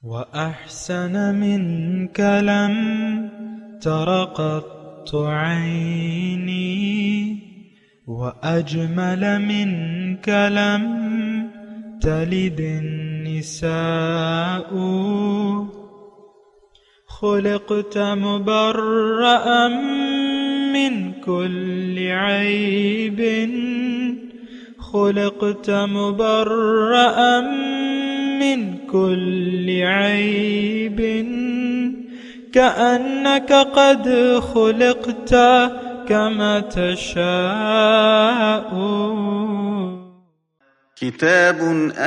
وأحسن منك لم تر قط عيني وأجمل منك لم تلد النساء خلقت مبرأ من كل عيب خلقت مبرأ من كل عيب كأنك قد خلقت كما تشاء. كتاب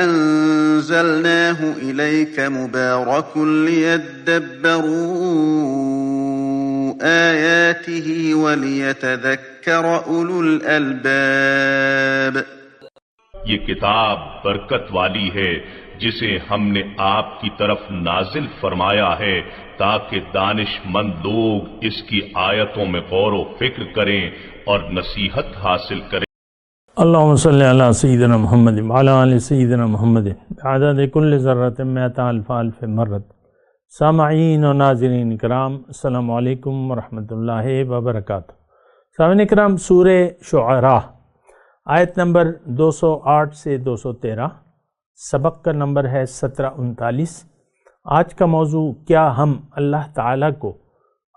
أنزلناه إليك مبارك ليدبروا آياته وليتذكر أولو الألباب. یہ کتاب برکت والی ہے جسے ہم نے آپ کی طرف نازل فرمایا ہے تاکہ دانش مند لوگ اس کی آیتوں میں غور و فکر کریں اور نصیحت حاصل کریں. اللہم صلی علی سیدنا محمد وعلی آل سیدنا محمد بعدد کل ذرۃ مئۃ الف الف مرت. سامعین و ناظرین کرام، السلام علیکم ورحمۃ اللہ وبرکاتہ. سامعین کرام، سورہ شعراء آیت نمبر 208 سے 213، سبق کا نمبر ہے 1739. آج کا موضوع، کیا ہم اللہ تعالیٰ کو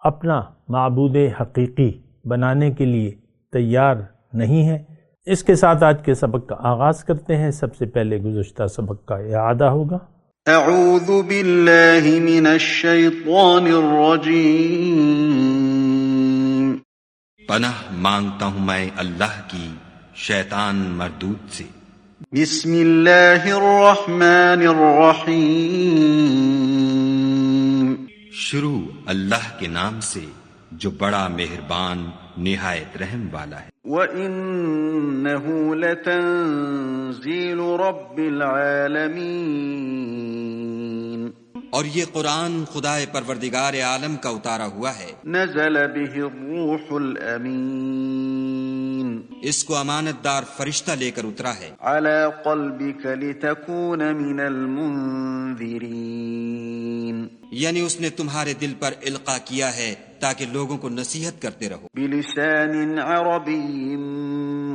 اپنا معبود حقیقی بنانے کے لیے تیار نہیں ہیں؟ اس کے ساتھ آج کے سبق کا آغاز کرتے ہیں. سب سے پہلے گزشتہ سبق کا اعادہ ہوگا. اعوذ باللہ من الشیطان الرجیم. پناہ مانگتا ہوں میں اللہ کی شیطان مردود سے. بسم اللہ الرحمن الرحیم. شروع اللہ کے نام سے جو بڑا مہربان نہایت رحم والا ہے. وَإِنَّهُ لَتَنزِيلُ رَبِّ الْعَالَمِينَ. اور یہ قرآن خدائے پروردگار عالم کا اتارا ہوا ہے. نزل به الروح الامین. اس کو امانت دار فرشتہ لے کر اترا ہے. على قلبك لتكون من المنذرین. یعنی اس نے تمہارے دل پر القاء کیا ہے تاکہ لوگوں کو نصیحت کرتے رہو. بلسان عربی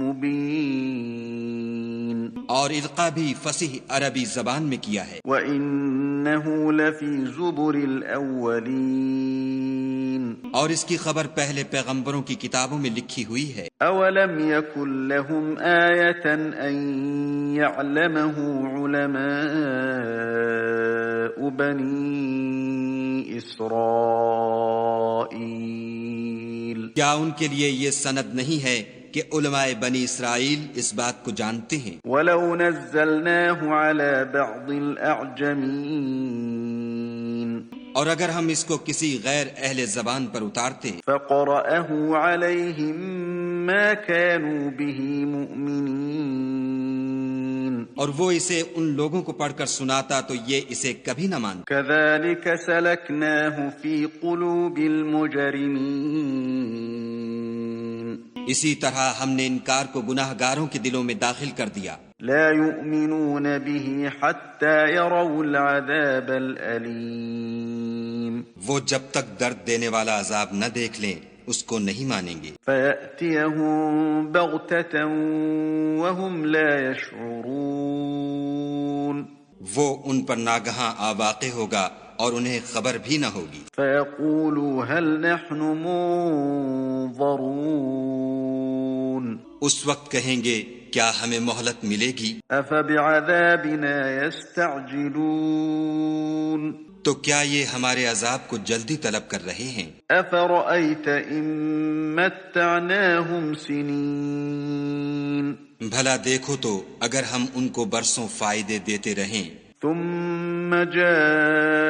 مبین. اور القاء بھی فصیح عربی زبان میں کیا ہے. وَإِنَّهُ لَفِي زُبُرِ الْأَوَّلِينَ. اور اس کی خبر پہلے پیغمبروں کی کتابوں میں لکھی ہوئی ہے. أَوَلَمْ يَكُنْ لَهُمْ آيَةً أَنْ يَعْلَمَهُ عُلَمَاءُ بَنِي إِسْرَائِيلَ. کیا ان کے لیے یہ سند نہیں ہے کہ علماء بنی اسرائیل اس بات کو جانتے ہیں؟ وَلَوْ نَزَّلْنَاهُ عَلَى بَعْضِ الْأَعْجَمِينَ. اور اگر ہم اس کو کسی غیر اہل زبان پر اتارتے فَقَرَأَهُ عَلَيْهِمْ مَا كَانُوا بِهِ مُؤْمِنِينَ. اور وہ اسے ان لوگوں کو پڑھ کر سناتا تو یہ اسے کبھی نہ مانتے. كَذَلِكَ سَلَكْنَاهُ فِي قُلُوبِ الْمُجْرِمِينَ. اسی طرح ہم نے انکار کو گناہ گاروں کے دلوں میں داخل کر دیا. لا يؤمنون به حتى يروا العذاب الأليم. وہ جب تک درد دینے والا عذاب نہ دیکھ لیں اس کو نہیں مانیں گے. فَيَأْتِيَهُم بَغْتَةً وَهُمْ لَا يَشْعُرُونَ. وہ ان پر ناگہاں آواقع ہوگا اور انہیں خبر بھی نہ ہوگی. فَيَقُولُوا هَلْ نَحْنُ مُنظَرُونَ. اس وقت کہیں گے کیا ہمیں مہلت ملے گی؟ أَفَبِعَذَابِنَا يَسْتَعْجِلُونَ. تو کیا یہ ہمارے عذاب کو جلدی طلب کر رہے ہیں؟ أَفَرَأَيْتَ إِن مَّتَّعْنَاهُمْ سِنِينَ. بھلا دیکھو تو اگر ہم ان کو برسوں فائدے دیتے رہیں. ثُمَّ جَاءَهُم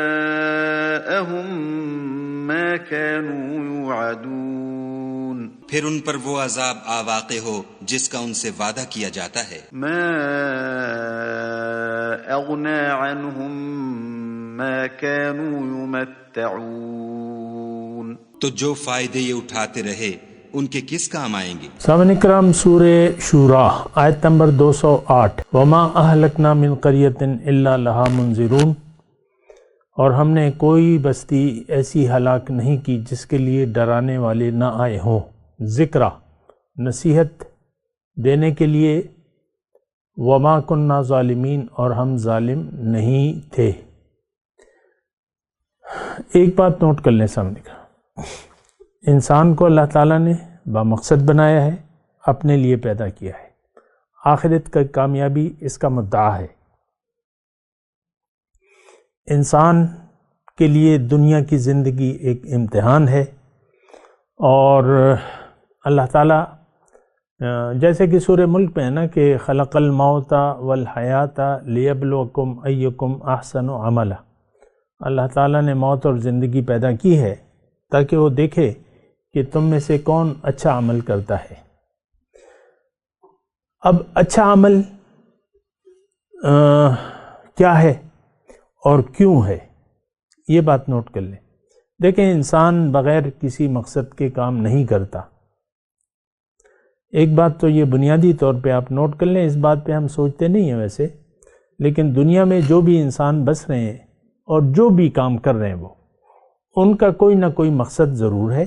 مَّا كَانُوا يُوعَدُونَ. پھر ان پر وہ عذاب آواقع ہو جس کا ان سے وعدہ کیا جاتا ہے. مَا أَغْنَىٰ عَنْهُم مَّا كَانُوا يُمَتَّعُونَ. تو جو فائدے یہ اٹھاتے رہے ان کے کس کام آئیں گے؟ سامعین اکرام، سورہ شورا آیت نمبر 208. وما اہلکنا من قریۃ الا لہا منذرون. اور ہم نے کوئی بستی ایسی ہلاک نہیں کی جس کے لیے ڈرانے والے نہ آئے ہوں، ذکرہ نصیحت دینے کے لیے، وما کننا ظالمین اور ہم ظالم نہیں تھے۔ ایک بات نوٹ کر لیں سامنے کا، انسان کو اللہ تعالیٰ نے بامقصد بنایا ہے، اپنے لیے پیدا کیا ہے، آخرت کا کامیابی اس کا مدعا ہے۔ انسان کے لیے دنیا کی زندگی ایک امتحان ہے، اور اللہ تعالیٰ جیسے کہ سورہ ملک میں ہے نا کہ خلق الموت والحیات لیبلوکم ایکم احسن عملا، اللہ تعالیٰ نے موت اور زندگی پیدا کی ہے تاکہ وہ دیکھے کہ تم میں سے کون اچھا عمل کرتا ہے۔ اب اچھا عمل کیا ہے اور کیوں ہے، یہ بات نوٹ کر لیں۔ دیکھیں، انسان بغیر کسی مقصد کے کام نہیں کرتا۔ ایک بات تو یہ بنیادی طور پہ آپ نوٹ کر لیں، اس بات پہ ہم سوچتے نہیں ہیں ویسے، لیکن دنیا میں جو بھی انسان بس رہے ہیں اور جو بھی کام کر رہے ہیں وہ ان کا کوئی نہ کوئی مقصد ضرور ہے،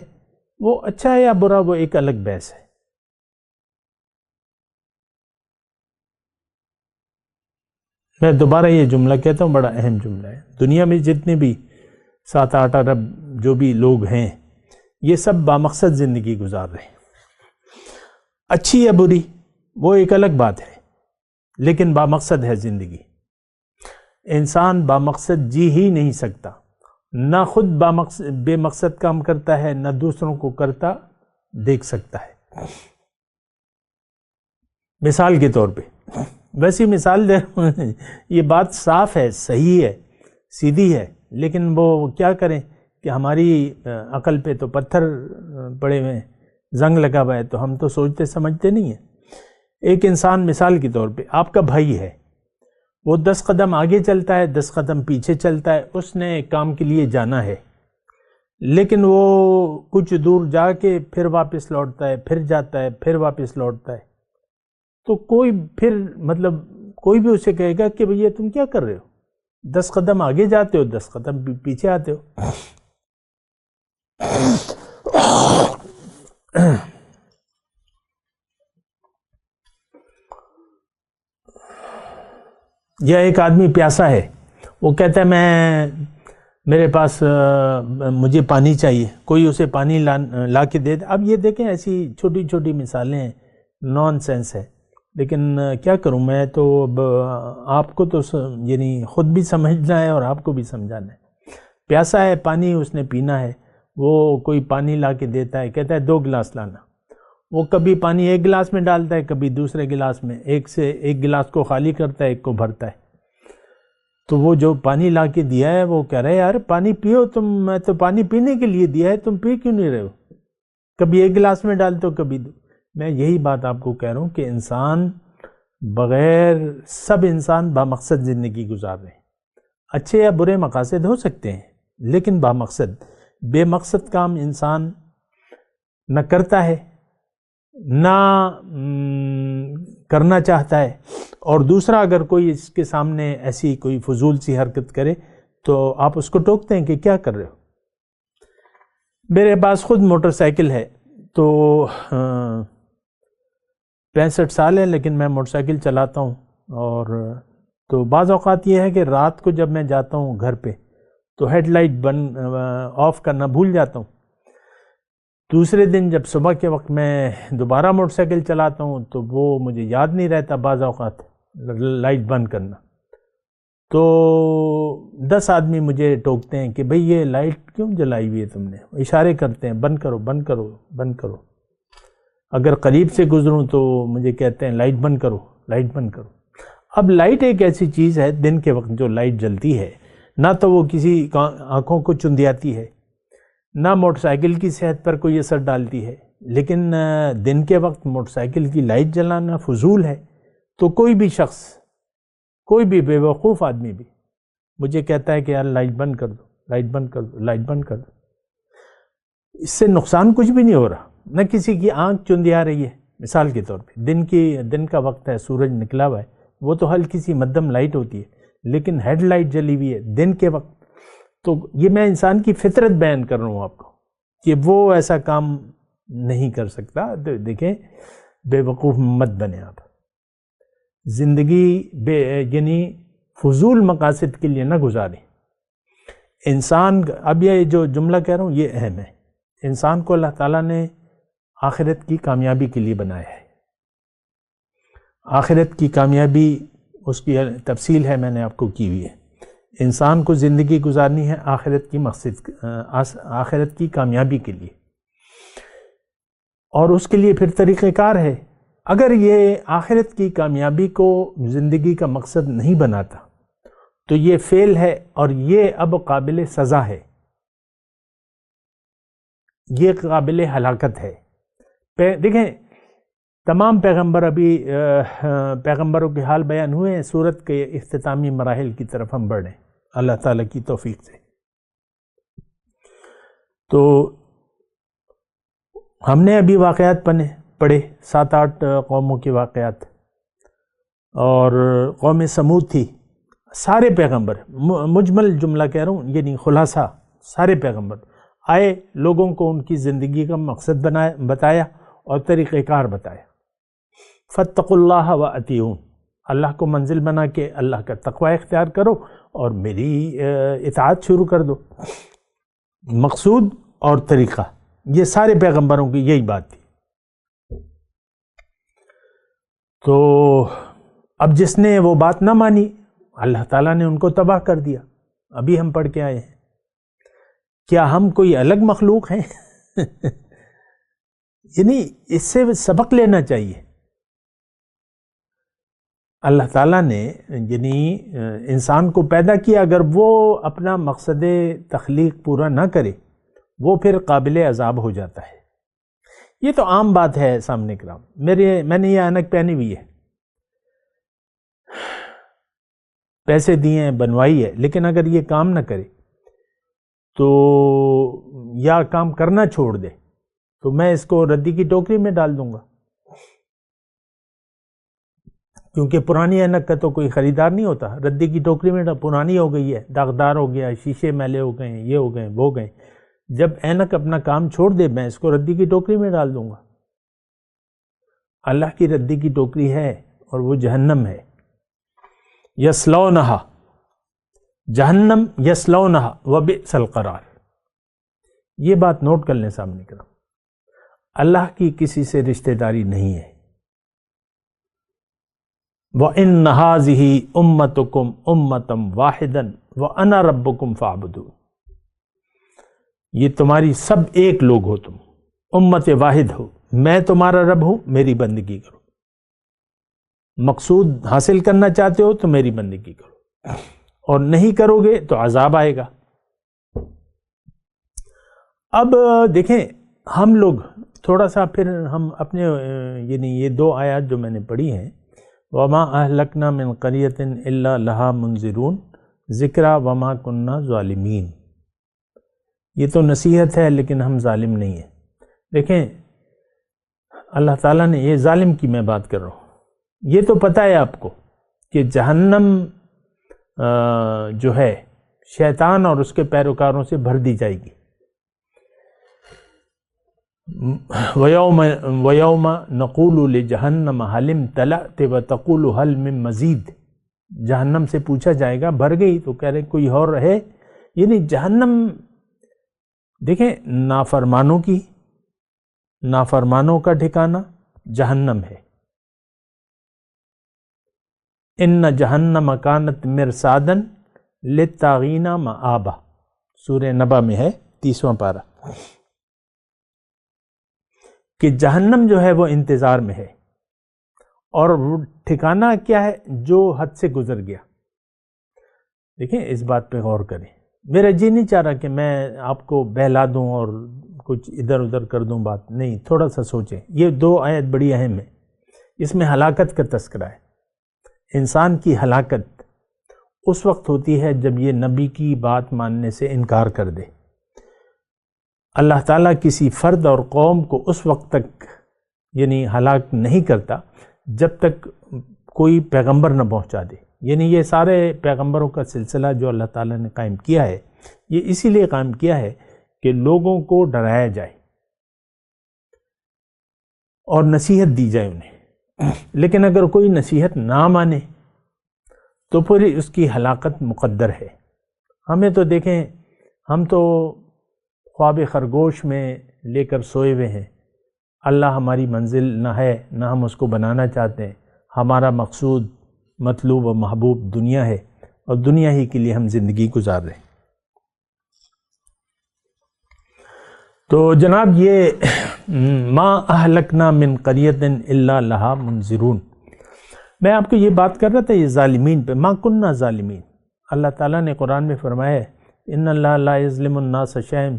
وہ اچھا ہے یا برا وہ ایک الگ بحث ہے۔ میں دوبارہ یہ جملہ کہتا ہوں، بڑا اہم جملہ ہے۔ دنیا میں جتنے بھی 7-8 ارب جو بھی لوگ ہیں، یہ سب بامقصد زندگی گزار رہے ہیں، اچھی یا بری وہ ایک الگ بات ہے، لیکن بامقصد ہے زندگی۔ انسان بامقصد جی ہی نہیں سکتا، نہ خود بے مقصد کام کرتا ہے، نہ دوسروں کو کرتا دیکھ سکتا ہے۔ مثال کے طور پہ، ویسی مثال دے رہا ہوں، یہ بات صاف ہے، صحیح ہے، سیدھی ہے، لیکن وہ کیا کریں کہ ہماری عقل پہ تو پتھر پڑے ہوئے ہیں، زنگ لگا ہوا ہے، تو ہم تو سوچتے سمجھتے نہیں ہیں۔ ایک انسان مثال کے طور پہ آپ کا بھائی ہے، وہ 10 قدم آگے چلتا ہے، 10 قدم پیچھے چلتا ہے، اس نے ایک کام کے لیے جانا ہے، لیکن وہ کچھ دور جا کے پھر واپس لوٹتا ہے، پھر جاتا ہے، پھر واپس لوٹتا ہے، تو کوئی بھی اسے کہے گا کہ بھئی تم کیا کر رہے ہو، 10 قدم آگے جاتے ہو، 10 قدم پیچھے آتے ہو۔ یا ایک آدمی پیاسا ہے، وہ کہتا ہے میرے پاس مجھے پانی چاہیے، کوئی اسے پانی لا کے دے دے۔ اب یہ دیکھیں، ایسی چھوٹی چھوٹی مثالیں ہیں، نان سینس ہے، لیکن کیا کروں میں تو اب آپ کو تو یعنی خود بھی سمجھنا ہے اور آپ کو بھی سمجھانا ہے۔ پیاسا ہے، پانی اس نے پینا ہے، وہ کوئی پانی لا کے دیتا ہے، کہتا ہے 2 گلاس لانا، وہ کبھی پانی ایک گلاس میں ڈالتا ہے، کبھی دوسرے گلاس میں، ایک گلاس کو خالی کرتا ہے، ایک کو بھرتا ہے۔ تو وہ جو پانی لا کے دیا ہے وہ کہہ رہا ہے یار پانی پیو تم، میں تو پانی پینے کے لیے دیا ہے، تم پی کیوں نہیں رہے ہو، کبھی ایک گلاس میں ڈالتے ہو کبھی دو۔ میں یہی بات آپ کو کہہ رہا ہوں کہ سب انسان بامقصد زندگی گزار رہے ہیں۔ اچھے یا برے مقاصد ہو سکتے ہیں، لیکن بامقصد، بے مقصد کام انسان نہ کرتا ہے، نہ کرنا چاہتا ہے، اور دوسرا اگر کوئی اس کے سامنے ایسی کوئی فضول سی حرکت کرے تو آپ اس کو ٹوکتے ہیں کہ کیا کر رہے ہو۔ میرے پاس خود موٹر سائیکل ہے، تو 65 سال ہے، لیکن میں موٹر سائیکل چلاتا ہوں، اور تو بعض اوقات یہ ہے کہ رات کو جب میں جاتا ہوں گھر پہ تو ہیڈ لائٹ آف کرنا بھول جاتا ہوں۔ دوسرے دن جب صبح کے وقت میں دوبارہ موٹر سائیکل چلاتا ہوں تو وہ مجھے یاد نہیں رہتا بعض اوقات لائٹ بند کرنا، تو 10 آدمی مجھے ٹوکتے ہیں کہ بھئی یہ لائٹ کیوں جلائی ہوئی ہے تم نے، اشارے کرتے ہیں بند کرو بند کرو بند کرو۔ اگر قریب سے گزروں تو مجھے کہتے ہیں لائٹ بند کرو لائٹ بند کرو۔ اب لائٹ ایک ایسی چیز ہے، دن کے وقت جو لائٹ جلتی ہے، نہ تو وہ کسی آنکھوں کو چندیاتی ہے، نہ موٹر سائیکل کی صحت پر کوئی اثر ڈالتی ہے، لیکن دن کے وقت موٹر سائیکل کی لائٹ جلانا فضول ہے۔ تو کوئی بھی شخص، کوئی بھی بے وقوف آدمی بھی مجھے کہتا ہے کہ یار لائٹ بند کر دو لائٹ بند کر دو لائٹ بند کر دو، اس سے نقصان کچھ بھی نہیں ہو رہا، نہ کسی کی آنکھ چندیا رہی ہے۔ مثال کے طور پہ دن کا وقت ہے، سورج نکلا ہوا ہے، وہ تو ہلکی سی مدھم لائٹ ہوتی ہے، لیکن ہیڈ لائٹ جلی ہوئی ہے دن کے وقت، تو یہ میں انسان کی فطرت بیان کر رہا ہوں آپ کو کہ وہ ایسا کام نہیں کر سکتا. دیکھیں بے وقوف مت بنے آپ. زندگی یعنی فضول مقاصد کے لیے نہ گزاریں. انسان، اب یہ جو جملہ کہہ رہا ہوں یہ اہم ہے، انسان کو اللہ تعالیٰ نے آخرت کی کامیابی کے لیے بنایا ہے. آخرت کی کامیابی اس کی تفصیل ہے میں نے آپ کو کی ہوئی ہے. انسان کو زندگی گزارنی ہے آخرت کی مقصد، آخرت کی کامیابی کے لیے، اور اس کے لیے پھر طریقہ کار ہے. اگر یہ آخرت کی کامیابی کو زندگی کا مقصد نہیں بناتا تو یہ فیل ہے، اور یہ اب قابل سزا ہے، یہ قابل ہلاکت ہے. دیکھیں تمام پیغمبر، ابھی پیغمبروں کے حال بیان ہوئے ہیں. سورت کے اختتامی مراحل کی طرف ہم بڑھیں اللہ تعالیٰ کی توفیق سے. تو ہم نے ابھی واقعات پڑھے 7-8 قوموں کے واقعات، اور قوم سمود تھی. سارے پیغمبر، مجمل جملہ کہہ رہا ہوں یعنی خلاصہ، سارے پیغمبر آئے، لوگوں کو ان کی زندگی کا مقصد بتایا اور طریقہ کار بتایا. فاتقوا اللہ واتیعون، اللہ کو منزل بنا کے اللہ کا تقوی اختیار کرو اور میری اطاعت شروع کر دو. مقصود اور طریقہ، یہ سارے پیغمبروں کی یہی بات تھی. تو اب جس نے وہ بات نہ مانی اللہ تعالیٰ نے ان کو تباہ کر دیا. ابھی ہم پڑھ کے آئے ہیں. کیا ہم کوئی الگ مخلوق ہیں؟ یعنی اس سے سبق لینا چاہیے. اللہ تعالیٰ نے یعنی انسان کو پیدا کیا، اگر وہ اپنا مقصد تخلیق پورا نہ کرے وہ پھر قابل عذاب ہو جاتا ہے. یہ تو عام بات ہے سامنے کرام. میں نے یہ اینک پہنی ہوئی ہے، پیسے دیے ہیں، بنوائی ہے، لیکن اگر یہ کام نہ کرے تو یا کام کرنا چھوڑ دے تو میں اس کو ردی کی ٹوکری میں ڈال دوں گا، کیونکہ پرانی اینک کا تو کوئی خریدار نہیں ہوتا. ردی کی ٹوکری میں پرانی ہو گئی ہے، داغدار ہو گیا، شیشے میلے ہو گئے، یہ ہو گئے، وہ گئے. جب اینک اپنا کام چھوڑ دے میں اس کو ردی کی ٹوکری میں ڈال دوں گا. اللہ کی ردی کی ٹوکری ہے اور وہ جہنم ہے. یصلونہا، جہنم یصلونہا وبئس القرار. یہ بات نوٹ کر لیں سامنے کرو. اللہ کی کسی سے رشتہ داری نہیں ہے. وَإِنَّ هَٰذِهِ أُمَّتُكُمْ أُمَّةً وَاحِدًا وَأَنَا رَبُّكُمْ فَاعْبُدُونِ. یہ تمہاری سب ایک لوگ ہو، تم امت واحد ہو، میں تمہارا رب ہوں، میری بندگی کرو. مقصود حاصل کرنا چاہتے ہو تو میری بندگی کرو، اور نہیں کرو گے تو عذاب آئے گا. اب دیکھیں ہم لوگ تھوڑا سا پھر ہم اپنے یعنی یہ 2 آیات جو میں نے پڑھی ہیں، وَمَا أَهْلَكْنَا مِنْ قَرْيَةٍ إِلَّا لَهَا مُنذِرُونَ ذِكْرَىٰ وَمَا كُنَّا ظَالِمِينَ. یہ تو نصیحت ہے لیکن ہم ظالم نہیں ہیں. دیکھیں اللہ تعالیٰ نے، یہ ظالم کی میں بات کر رہا ہوں، یہ تو پتہ ہے آپ کو کہ جہنم جو ہے شیطان اور اس کے پیروکاروں سے بھر دی جائے گی. وَيَوْمَ نَقُولُ لِجَهَنَّمَ هَلِ امْتَلَأْتِ وَتَقُولُ هَلْ مِن مَزِيدٍ. جہنم سے پوچھا جائے گا بھر گئی تو کہہ رہے کوئی اور ہے. یعنی جہنم دیکھیں نافرمانوں کا ٹھکانہ جہنم ہے. ان جہنم کانت مرصادن للطاغین مآبا، سورہ نبا میں ہے 30واں پارہ، کہ جہنم جو ہے وہ انتظار میں ہے. اور ٹھکانہ کیا ہے؟ جو حد سے گزر گیا. دیکھیں اس بات پہ غور کریں. میرا جی نہیں چاہ رہا کہ میں آپ کو بہلا دوں اور کچھ ادھر ادھر کر دوں بات، نہیں، تھوڑا سا سوچیں. یہ 2 آیت بڑی اہم ہے. اس میں ہلاکت کا تذکرہ ہے. انسان کی ہلاکت اس وقت ہوتی ہے جب یہ نبی کی بات ماننے سے انکار کر دے. اللہ تعالیٰ کسی فرد اور قوم کو اس وقت تک یعنی ہلاک نہیں کرتا جب تک کوئی پیغمبر نہ پہنچا دے. یعنی یہ سارے پیغمبروں کا سلسلہ جو اللہ تعالیٰ نے قائم کیا ہے یہ اسی لیے قائم کیا ہے کہ لوگوں کو ڈرایا جائے اور نصیحت دی جائے انہیں، لیکن اگر کوئی نصیحت نہ مانے تو پھر اس کی ہلاکت مقدر ہے۔ ہمیں تو دیکھیں، ہم تو خواب خرگوش میں لے کر سوئے ہوئے ہیں، اللہ ہماری منزل نہ ہے، نہ ہم اس کو بنانا چاہتے ہیں، ہمارا مقصود مطلوب و محبوب دنیا ہے اور دنیا ہی کے لیے ہم زندگی گزار رہے ہیں۔ تو جناب یہ ما اہلکنا من قریۃ الا لہا منذرون، میں آپ کو یہ بات کر رہا تھا یہ ظالمین پہ، ما کننا ظالمین۔ اللہ تعالیٰ نے قرآن میں فرمایا ہے ان اللہ لا یظلم الناس شیئا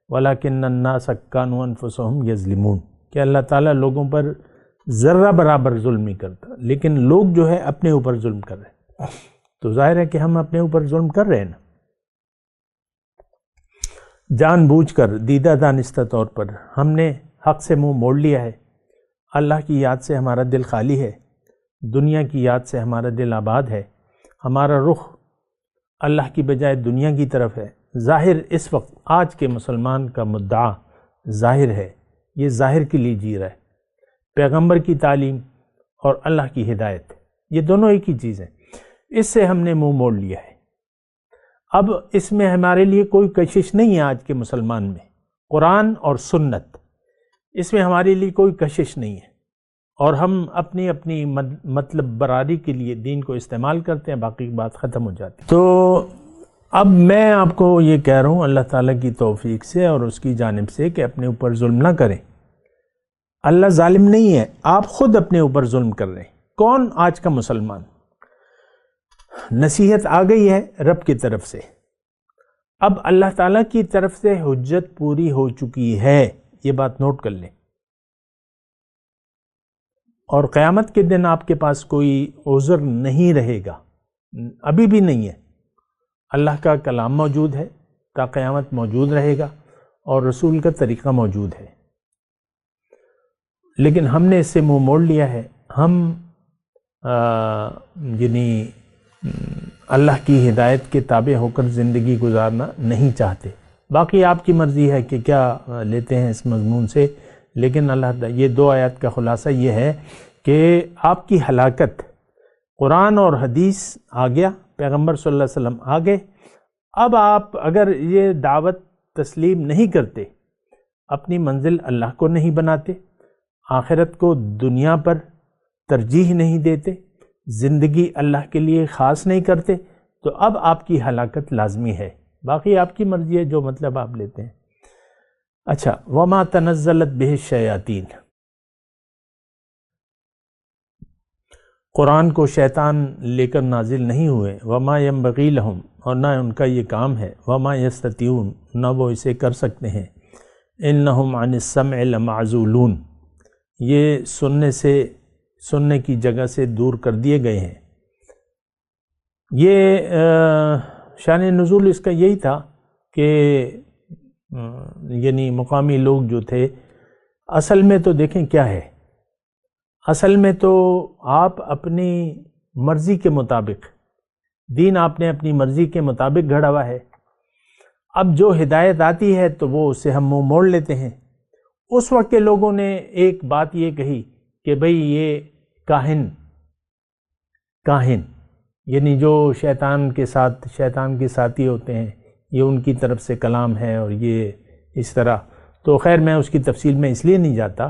ولکن الناس کانوا انفسهم یظلمون، کہ اللہ تعالیٰ لوگوں پر ذرہ برابر ظلم نہیں کرتا، لیکن لوگ جو ہے اپنے اوپر ظلم کر رہے ہیں۔ تو ظاہر ہے کہ ہم اپنے اوپر ظلم کر رہے ہیں نا، جان بوجھ کر دیدہ دانستہ طور پر ہم نے حق سے منہ موڑ لیا ہے۔ اللہ کی یاد سے ہمارا دل خالی ہے، دنیا کی یاد سے ہمارا دل آباد ہے، ہمارا رخ اللہ کی بجائے دنیا کی طرف ہے۔ ظاہر اس وقت آج کے مسلمان کا مدعا ظاہر ہے، یہ ظاہر کے لیے جی رہا ہے، پیغمبر کی تعلیم اور اللہ کی ہدایت، یہ دونوں ایک ہی چیز ہیں، اس سے ہم نے منہ موڑ لیا ہے۔ اب اس میں ہمارے لیے کوئی کشش نہیں ہے آج کے مسلمان میں، قرآن اور سنت، اس میں ہمارے لیے کوئی کشش نہیں ہے، اور ہم اپنی اپنی مطلب براری کے لیے دین کو استعمال کرتے ہیں، باقی بات ختم ہو جاتی ہے۔ تو اب میں آپ کو یہ کہہ رہا ہوں اللہ تعالیٰ کی توفیق سے اور اس کی جانب سے کہ اپنے اوپر ظلم نہ کریں۔ اللہ ظالم نہیں ہے، آپ خود اپنے اوپر ظلم کر رہے ہیں۔ کون آج کا مسلمان؟ نصیحت آ گئی ہے رب کی طرف سے، اب اللہ تعالیٰ کی طرف سے حجت پوری ہو چکی ہے، یہ بات نوٹ کر لیں، اور قیامت کے دن آپ کے پاس کوئی عذر نہیں رہے گا، ابھی بھی نہیں ہے۔ اللہ کا کلام موجود ہے، تا قیامت موجود رہے گا، اور رسول کا طریقہ موجود ہے، لیکن ہم نے اس سے منہ موڑ لیا ہے۔ ہم یعنی اللہ کی ہدایت کے تابع ہو کر زندگی گزارنا نہیں چاہتے۔ باقی آپ کی مرضی ہے کہ کیا لیتے ہیں اس مضمون سے، لیکن یہ دو آیات کا خلاصہ یہ ہے کہ آپ کی ہلاکت قرآن اور حدیث آ گیا، پیغمبر صلی اللہ علیہ وسلم آ گئے۔ اب آپ اگر یہ دعوت تسلیم نہیں کرتے، اپنی منزل اللہ کو نہیں بناتے، آخرت کو دنیا پر ترجیح نہیں دیتے، زندگی اللہ کے لیے خاص نہیں کرتے، تو اب آپ کی ہلاکت لازمی ہے۔ باقی آپ کی مرضی ہے، جو مطلب آپ لیتے ہیں۔ اچھا، وما تنزلت بہ الشیاطین، قرآن کو شیطان لے کر نازل نہیں ہوئے، وما ینبغی لہم، اور نہ ان کا یہ کام ہے، وما یستطیعون، نہ وہ اسے کر سکتے ہیں، انہم عن السمع لمعزولون، یہ سننے کی جگہ سے دور کر دیے گئے ہیں۔ یہ شان نزول اس کا یہی تھا کہ یعنی مقامی لوگ جو تھے، اصل میں تو دیکھیں کیا ہے، اصل میں تو آپ اپنی مرضی کے مطابق، دین آپ نے اپنی مرضی کے مطابق گھڑا ہوا ہے۔ اب جو ہدایت آتی ہے تو وہ اسے ہم منہ موڑ لیتے ہیں۔ اس وقت کے لوگوں نے ایک بات یہ کہی کہ بھئی یہ کاہن یعنی جو شیطان کے ساتھی ہوتے ہیں، یہ ان کی طرف سے کلام ہے اور یہ اس طرح۔ تو خیر میں اس کی تفصیل میں اس لیے نہیں جاتا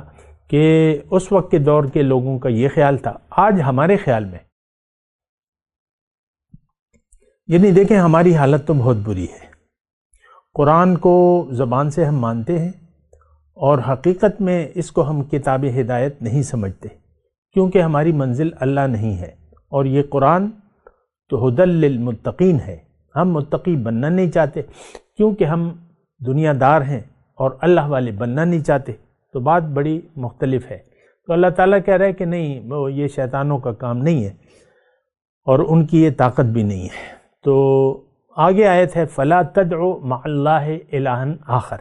کہ اس وقت کے دور کے لوگوں کا یہ خیال تھا۔ آج ہمارے خیال میں یعنی دیکھیں ہماری حالت تو بہت بری ہے، قرآن کو زبان سے ہم مانتے ہیں اور حقیقت میں اس کو ہم کتاب ہدایت نہیں سمجھتے، کیونکہ ہماری منزل اللہ نہیں ہے، اور یہ قرآن تو ہدی للمتقین ہے۔ ہم متقی بننا نہیں چاہتے کیونکہ ہم دنیا دار ہیں اور اللہ والے بننا نہیں چاہتے، تو بات بڑی مختلف ہے۔ تو اللہ تعالیٰ کہہ رہا ہے کہ نہیں، وہ یہ شیطانوں کا کام نہیں ہے اور ان کی یہ طاقت بھی نہیں ہے۔ تو آگے آیت ہے فَلَا تَدْعُ مَعَ اللَّهِ إِلَٰهًا آخر،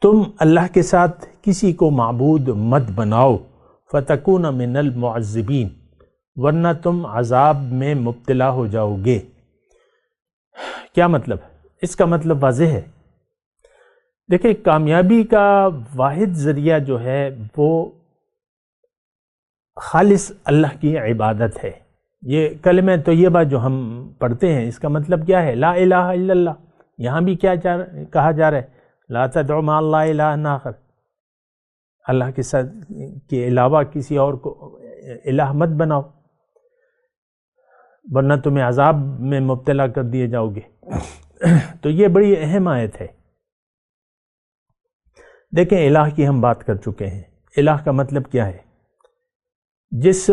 تم اللہ کے ساتھ کسی کو معبود مت بناؤ، فَتَكُونَ مِنَ الْمُعَذِّبِينَ، ورنہ تم عذاب میں مبتلا ہو جاؤ گے۔ کیا مطلب؟ اس کا مطلب واضح ہے۔ دیکھیں، کامیابی کا واحد ذریعہ جو ہے وہ خالص اللہ کی عبادت ہے۔ یہ کلمہ طیبہ جو ہم پڑھتے ہیں، اس کا مطلب کیا ہے؟ لا الہ الا اللہ۔ یہاں بھی کیا کہا جا رہا ہے؟ لا تدعو مع اللہ الہ آخر، اللہ کے ساتھ کے علاوہ کسی اور کو الہ مت بناؤ، ورنہ تمہیں عذاب میں مبتلا کر دیے جاؤ گے۔ تو یہ بڑی اہم آیت ہے۔ دیکھیں، الہ کی ہم بات کر چکے ہیں۔ الہ کا مطلب کیا ہے؟ جس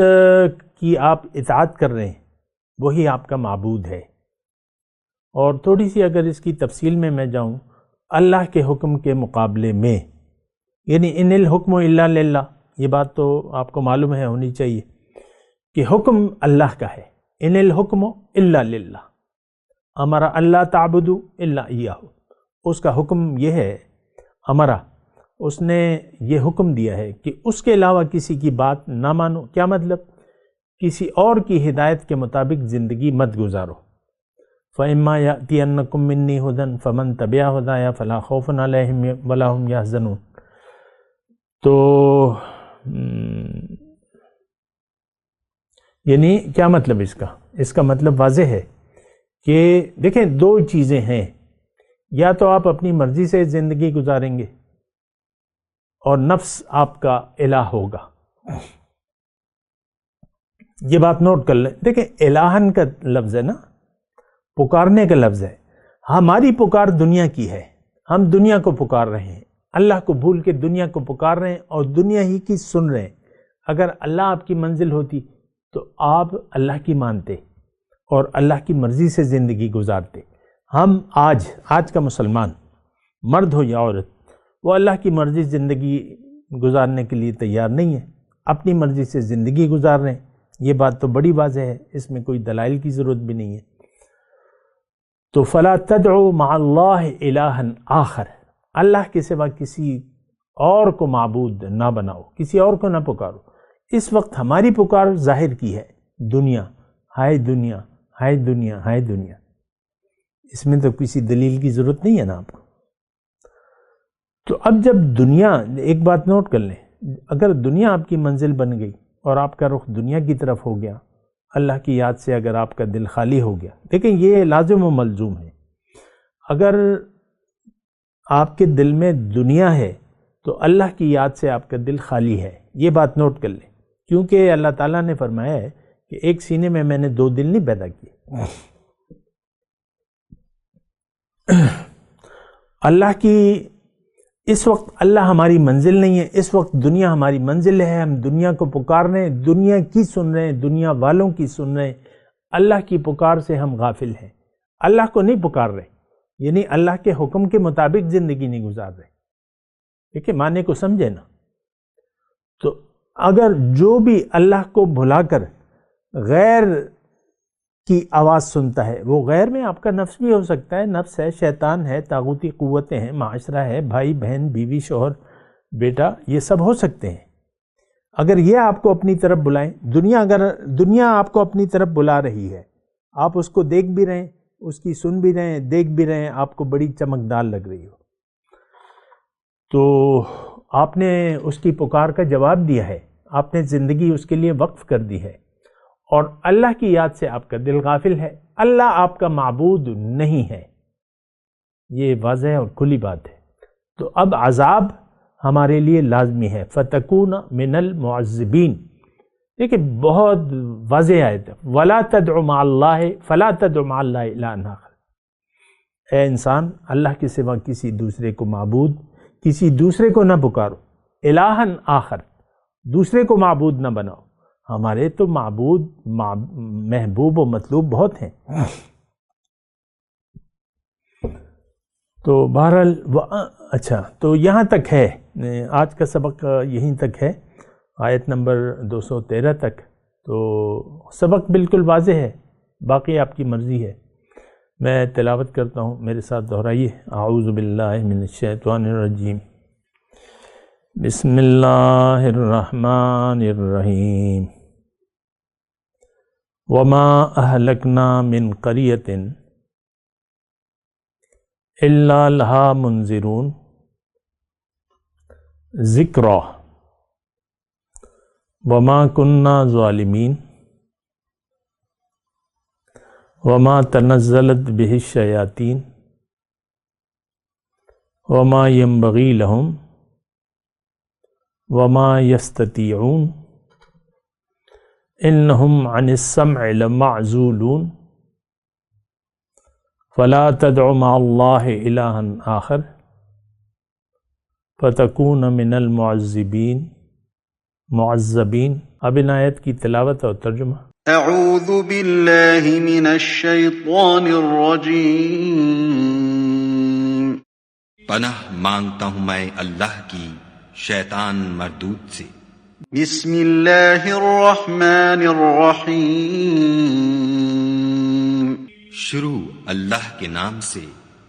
کی آپ اطاعت کر رہے ہیں وہی آپ کا معبود ہے۔ اور تھوڑی سی اگر اس کی تفصیل میں جاؤں، اللہ کے حکم کے مقابلے میں، یعنی ان الحکم الا للہ، یہ بات تو آپ کو معلوم ہے، ہونی چاہیے کہ حکم اللہ کا ہے۔ ان الحکم الا للہ، امر اللہ تعبدوا الا ایاہ، اس کا حکم یہ ہے، ہمارا اس نے یہ حکم دیا ہے کہ اس کے علاوہ کسی کی بات نہ مانو۔ کیا مطلب؟ کسی اور کی ہدایت کے مطابق زندگی مت گزارو۔ فَإِمَّا يَأْتِيَنَّكُم مِّنِّي هُدًى فَمَن تَبِعَ هُدَايَ فَلَا خَوْفٌ عَلَيْهِمْ وَلَا هُمْ يَحْزَنُونَ۔ تو یعنی کیا مطلب اس کا؟ اس کا مطلب واضح ہے کہ دیکھیں، دو چیزیں ہیں، یا تو آپ اپنی مرضی سے زندگی گزاریں گے اور نفس آپ کا الہ ہوگا۔ یہ بات نوٹ کر لیں۔ دیکھیں، الہن کا لفظ ہے نا، پکارنے کا لفظ ہے۔ ہماری پکار دنیا کی ہے، ہم دنیا کو پکار رہے ہیں، اللہ کو بھول کے دنیا کو پکار رہے ہیں اور دنیا ہی کی سن رہے ہیں۔ اگر اللہ آپ کی منزل ہوتی تو آپ اللہ کی مانتے اور اللہ کی مرضی سے زندگی گزارتے۔ ہم آج کا مسلمان، مرد ہو یا عورت، وہ اللہ کی مرضی زندگی گزارنے کے لیے تیار نہیں ہے، اپنی مرضی سے زندگی گزار رہے ہیں۔ یہ بات تو بڑی واضح ہے، اس میں کوئی دلائل کی ضرورت بھی نہیں ہے۔ تو فلا تدعو مع اللہ الہا آخر، اللہ کے سوا کسی اور کو معبود نہ بناؤ، کسی اور کو نہ پکارو۔ اس وقت ہماری پکار ظاہر کی ہے، دنیا، ہائے دنیا، ہائے دنیا، ہائے دنیا۔ اس میں تو کسی دلیل کی ضرورت نہیں ہے نا آپ کو۔ تو اب جب دنیا، ایک بات نوٹ کر لیں، اگر دنیا آپ کی منزل بن گئی اور آپ کا رخ دنیا کی طرف ہو گیا، اللہ کی یاد سے اگر آپ کا دل خالی ہو گیا، دیکھیں یہ لازم و ملزوم ہے۔ اگر آپ کے دل میں دنیا ہے تو اللہ کی یاد سے آپ کا دل خالی ہے، یہ بات نوٹ کر لیں، کیونکہ اللہ تعالیٰ نے فرمایا ہے کہ ایک سینے میں نے دو دل نہیں پیدا کیے۔ اللہ کی اس وقت اللہ ہماری منزل نہیں ہے، اس وقت دنیا ہماری منزل ہے۔ ہم دنیا کو پکار رہے ہیں، دنیا کی سن رہے ہیں، دنیا والوں کی سن رہے ہیں، اللہ کی پکار سے ہم غافل ہیں، اللہ کو نہیں پکار رہے، یعنی اللہ کے حکم کے مطابق زندگی نہیں گزار رہے۔ ٹھیک ہے، معنی کو سمجھے نا۔ تو اگر جو بھی اللہ کو بھلا کر غیر کی آواز سنتا ہے، وہ غیر میں آپ کا نفس بھی ہو سکتا ہے، نفس ہے، شیطان ہے، طاغوتی قوتیں ہیں، معاشرہ ہے، بھائی بہن، بیوی، شوہر، بیٹا، یہ سب ہو سکتے ہیں۔ اگر یہ آپ کو اپنی طرف بلائیں، اگر دنیا آپ کو اپنی طرف بلا رہی ہے، آپ اس کو دیکھ بھی رہے ہیں، اس کی سن بھی رہے ہیں، دیکھ بھی رہے ہیں، آپ کو بڑی چمکدار لگ رہی ہو، تو آپ نے اس کی پکار کا جواب دیا ہے، آپ نے زندگی اس کے لیے وقف کر دی ہے، اور اللہ کی یاد سے آپ کا دل غافل ہے، اللہ آپ کا معبود نہیں ہے۔ یہ واضح اور کھلی بات ہے۔ تو اب عذاب ہمارے لیے لازمی ہے، فَتَكُونَ مِنَ الْمُعَذِّبِينَ۔ دیکھیں بہت واضح آیت ہے، وَلَا تَدْعُ مَعَ اللَّهِ فَلَا تَدْعُ مَعَ اللَّهِ إِلَٰهًا آخَرَ۔ اے انسان، اللہ کے سوا کسی دوسرے کو معبود، کسی دوسرے کو نہ پکارو، الہًا آخر، دوسرے کو معبود نہ بناؤ۔ ہمارے تو معبود، محبوب و مطلوب بہت ہیں۔ تو بہرحال اچھا، تو یہاں تک ہے آج کا سبق، یہیں تک ہے، آیت نمبر 213 تک۔ تو سبق بالکل واضح ہے، باقی آپ کی مرضی ہے۔ میں تلاوت کرتا ہوں، میرے ساتھ دہرائیے۔ اعوذ باللہ من الشیطان الرجیم، بسم اللہ الرحمن الرحیم۔ وما اہلکنا من قریۃ الا لہا منذرون ذکرا وما کننا ظالمین وما تنزلت بہ الشیاطین وما ینبغی لہم وما یستطیعون انہم عن السمع لمعزولون فلا تدع مع اللہ الہا آخر فتکون من معذبین۔ اب ان آیت کی تلاوت اور ترجمہ۔ اعوذ باللہ من الشیطان الرجیم۔ پناہ مانگتا ہوں میں اللہ کی شیطان مردود سے۔ بسم اللہ الرحمن الرحیم۔ شروع اللہ کے نام سے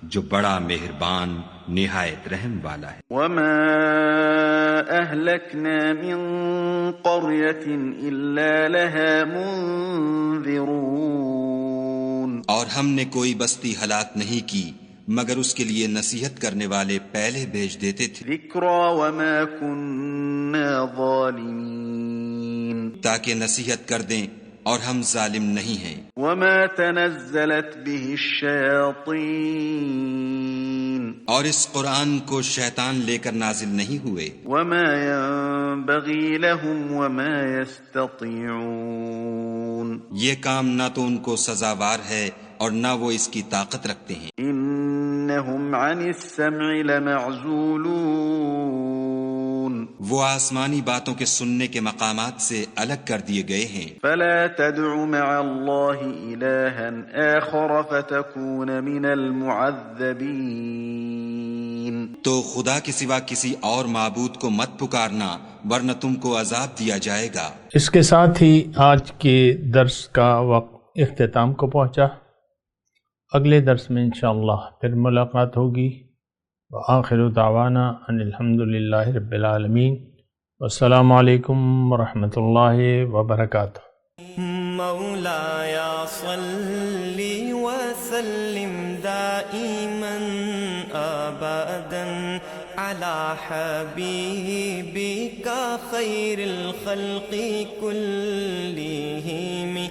جو بڑا مہربان نہایت رحم والا ہے۔ وما اہلکنا من قریۃ الا لها منذرون۔ اور ہم نے کوئی بستی ہلاک نہیں کی مگر اس کے لیے نصیحت کرنے والے پہلے بھیج دیتے تھے۔ ذکرا وما کننا ظالمین۔ تاکہ نصیحت کر دیں اور ہم ظالم نہیں ہیں۔ وما تنزلت به الشیاطین۔ اور اس قرآن کو شیطان لے کر نازل نہیں ہوئے۔ وما ينبغي لهم وما يستطيعون۔ یہ کام نہ تو ان کو سزاوار ہے اور نہ وہ اس کی طاقت رکھتے ہیں۔ انہم عن السمع لمعزولون۔ وہ آسمانی باتوں کے سننے کے مقامات سے الگ کر دیے گئے ہیں۔ فلا تدع مع اللہ الہا آخر فتکون من المعذبین۔ تو خدا کے سوا کسی اور معبود کو مت پکارنا ورنہ تم کو عذاب دیا جائے گا۔ اس کے ساتھ ہی آج کے درس کا وقت اختتام کو پہنچا۔ اگلے درس میں انشاءاللہ پھر ملاقات ہوگی۔ وآخر دعوانا ان الحمدللہ رب العالمین۔ والسلام علیکم ورحمۃ اللہ وبرکاتہ۔ مولاي صل وسلم دائما ابدا على حبيبك خير الخلق كلهم